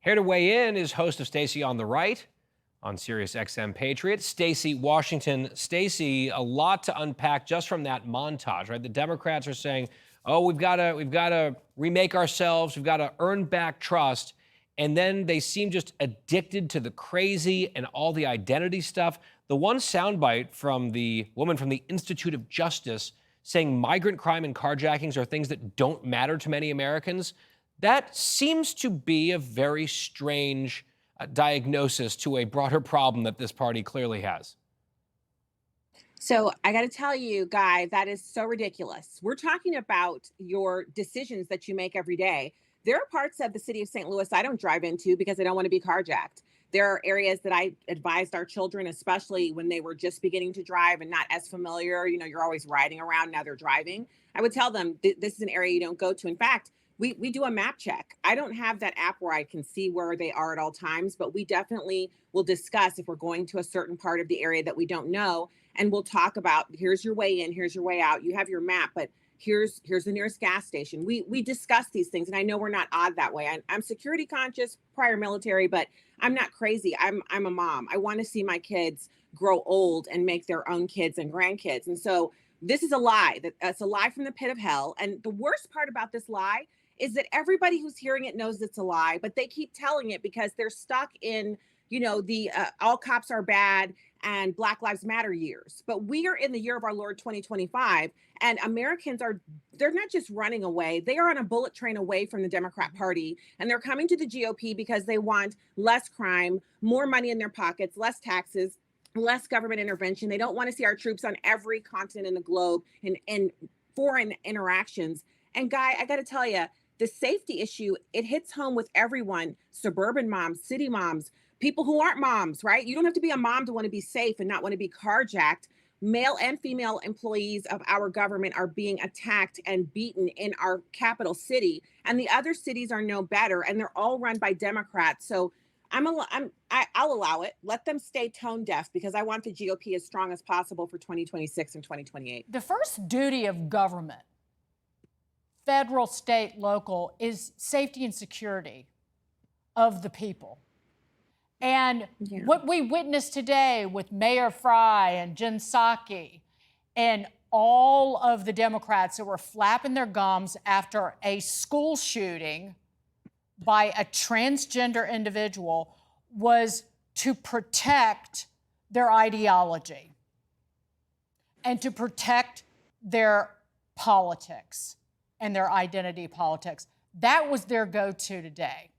Here to weigh in is host of Stacy On The Right on Sirius XM Patriot, Stacy Washington. Stacy, a lot to unpack just from that montage, right? The Democrats are saying, "Oh, we've got to remake ourselves. We've got to earn back trust." And then they seem just addicted to the crazy and all the identity stuff. The one soundbite from the woman from the Institute of Justice saying migrant crime and carjackings are things that don't matter to many Americans. That seems to be a very strange diagnosis to a broader problem that this party clearly has. So I got to tell you, Guy, that is so ridiculous. We're talking about your decisions that you make every day. There are parts of the city of St. Louis I don't drive into because I don't want to be carjacked. There are areas that I advised our children, especially when they were just beginning to drive and not as familiar. You know, you're always riding around, now they're driving. I would tell them this is an area you don't go to. In fact, we do a map check. I don't have that app where I can see where they are at all times, but we definitely will discuss if we're going to a certain part of the area that we don't know, and we'll talk about here's your way in, here's your way out. You have your map, but here's the nearest gas station. We discuss these things, and I know we're not odd that way. I'm security conscious, prior military, but I'm not crazy. I'm a mom. I want to see my kids grow old and make their own kids and grandkids, and so this is a lie. That's a lie from the pit of hell. And the worst part about this lie is that everybody who's hearing it knows it's a lie, but they keep telling it because they're stuck in, the all cops are bad and Black Lives Matter years. But we are in the year of our Lord 2025, and Americans they're not just running away, they are on a bullet train away from the Democrat Party, and they're coming to the GOP because they want less crime, more money in their pockets, less taxes, less government intervention. They don't want to see our troops on every continent in the globe in foreign interactions. And Guy, I got to tell you, the safety issue, it hits home with everyone: suburban moms, city moms, people who aren't moms, right? You don't have to be a mom to want to be safe and not want to be carjacked. Male and female employees of our government are being attacked and beaten in our capital city, and the other cities are no better, and they're all run by Democrats. So I'll allow it. Let them stay tone deaf because I want the GOP as strong as possible for 2026 and 2028. The first duty of government, federal, state, local, is safety and security of the people. And what we witnessed today with Mayor Fry and Jen Psaki and all of the Democrats that were flapping their gums after a school shooting by a transgender individual was to protect their ideology and to protect their politics and their identity politics. That was their go-to today.